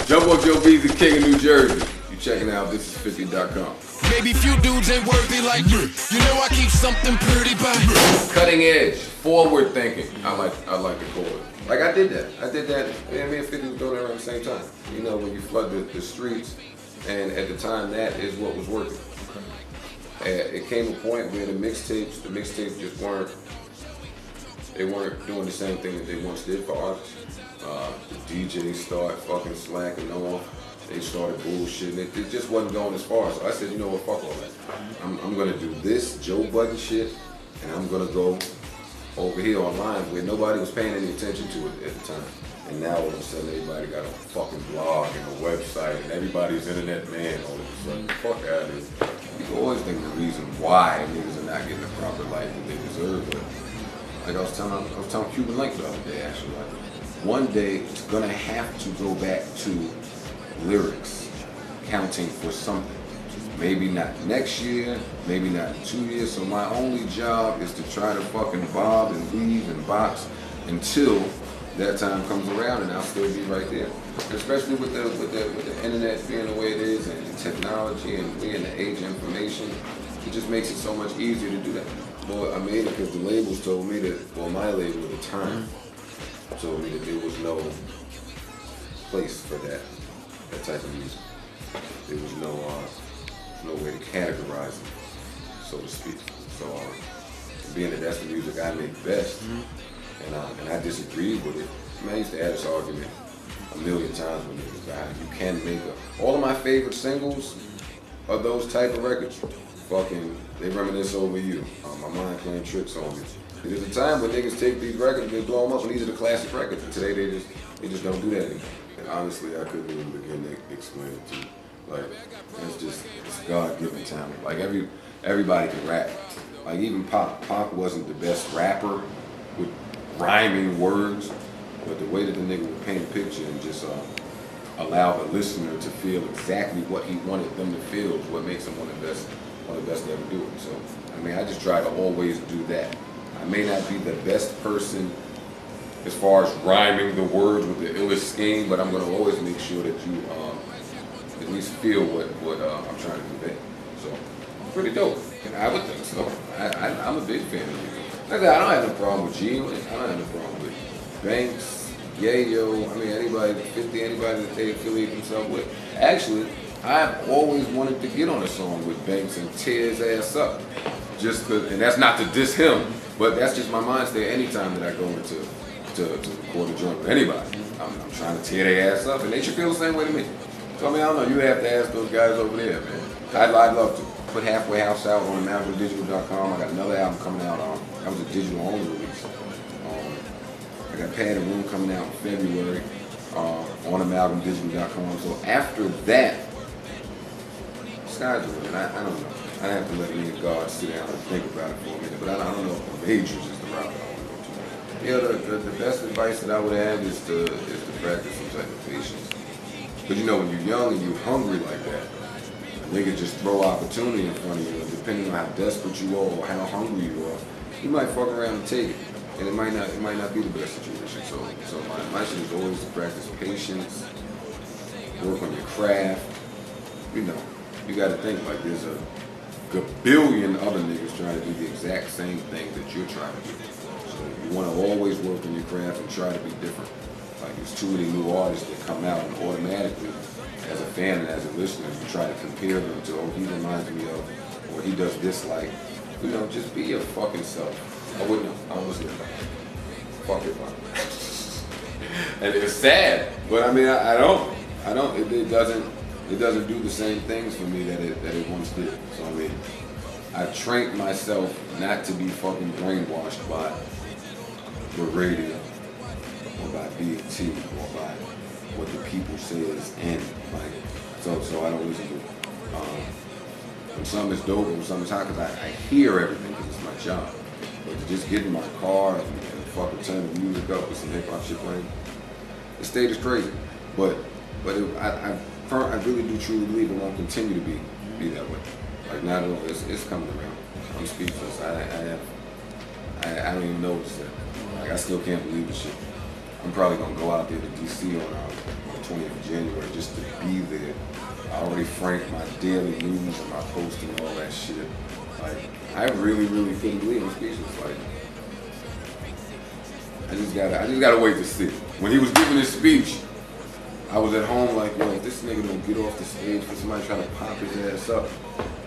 Jump on Joe B's the king of New Jersey. You checking out Thisis50.com. Maybe few dudes ain't worthy like me. You know I keep something pretty by me. Cutting edge, forward thinking. I like to call it. Like I did that. And me and 50 was doing it around the same time. You know, when you flood the streets, and at the time that is what was working. It came a point where the mixtapes just weren't doing the same thing that they once did for artists. The DJs started fucking slacking off. They started bullshitting. It just wasn't going as far. So I said, you know what, fuck all that. I'm gonna do this Joe Budden shit, and I'm gonna go over here online where nobody was paying any attention to it at the time. And now all of a sudden everybody got a fucking blog and a website and everybody's internet man all of a sudden. Fuck out of here. You always think the reason why niggas are not getting the proper life that they deserve, but like I was telling Cuban Link the other day actually, like, one day it's gonna have to go back to lyrics counting for something. Maybe not next year, maybe not in 2 years. So my only job is to try to fucking bob and weave and box until that time comes around, and I'll still be right there. Especially with the internet being the way it is, and technology, and we in the age of information, it just makes it so much easier to do that. Well, I made it because the labels told me that, well, my label at the time told me that there was no place for that type of music. There was no way to categorize it, so to speak. So being that that's the music I make best, and I disagreed with it. I mean, I used to have this argument a million times with niggas about how you can make all of my favorite singles are those type of records. Fucking, they reminisce over you. My mind playing tricks on me. There's a time when niggas take these records and they blow them up, and these are the classic records. And today they just don't do that anymore. And honestly, I couldn't even begin to explain it to you. Like, it's God-given talent. Like everybody can rap. Like even Pac wasn't the best rapper with rhyming words, but the way that the nigga would paint a picture and just allow the listener to feel exactly what he wanted them to feel is what makes him one of the best to ever do it. So, I mean, I just try to always do that. I may not be the best person as far as rhyming the words with the illest scheme, but I'm going to always make sure that you at least feel what I'm trying to convey. So, pretty dope. And I would think so. I'm a big fan of you. Like I don't have no problem with G. I don't have no problem with Banks, Yayo. I mean, anybody, 50, anybody that they affiliate themselves with. Actually, I've always wanted to get on a song with Banks and tear his ass up. Just cause, and that's not to diss him, but that's just my mind state anytime that I go into to record a joint with anybody. I'm trying to tear their ass up, and they should feel the same way to me. So I mean, I don't know, you have to ask those guys over there, man. I'd love to. Put Halfway House out on amalgamdigital.com. I got another album coming out. That was a digital only release. I got Pad and Room coming out in February on amalgamdigital.com. So after that, sky's the limit. I don't know. I have to let me and God sit down and think about it for a minute. But I don't know if the majors is the route that I want to go to. Yeah, the best advice that I would have is to practice some type of patience. But you know, when you're young and you're hungry like that, nigga just throw opportunity in front of you, and depending on how desperate you are or how hungry you are, you might fuck around and take it, and it might not be the best situation. So my shit is always to practice patience, work on your craft. You know, you got to think like there's a billion other niggas trying to do the exact same thing that you're trying to do. So you want to always work on your craft and try to be different. Like there's too many new artists that come out and automatically, as a fan and as a listener, you try to compare them to, oh, he reminds me of, or he does this like, you know, just be your fucking self. I wouldn't know. I don't listen to that. Fuck it, man. And it's sad, but I mean, I don't. It doesn't do the same things for me that it once did. So I mean, I trained myself not to be fucking brainwashed by the radio, or by BET, or by what the people say is in, like, so I don't listen to it. When something is dope and when something's hot, because I hear everything because it's my job. But to just get in my car and fucking turn the music up with some hip hop shit playing, the state is crazy. But I really do truly believe it won't continue to be that way. Like not at all. It's coming around. I'm speechless. I don't even know what to say. Like I still can't believe this shit. I'm probably gonna go out there to DC on 20th of January, just to be there. I already franked my daily news and my posting and all that shit. Like, I really, really couldn't believe his speech. It's like, I just gotta wait to see. When he was giving his speech, I was at home like, yo, if this nigga don't get off the stage for somebody trying to pop his ass up.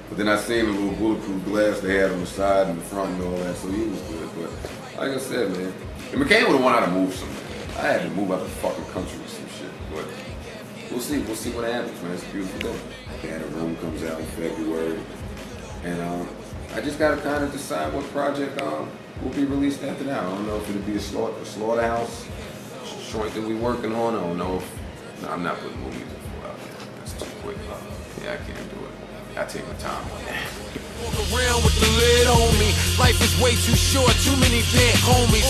But then I seen the little bulletproof glass they had on the side and the front and all that, so he was good. But like I said, man, and McCain would have wanted to move somewhere. I had to move out the fucking country or some shit. But we'll see what happens, man. It's a beautiful day. Yeah, the room comes out in February. And I just gotta kind of decide what project will be released after that. I don't know if it'll be a slaughterhouse joint that we working on. I don't know if, no, I'm not putting movies out there. That's too quick. Yeah, I can't do it. I take my time on that. Walk around with the lid on me. Life is way too short, too many dead homies.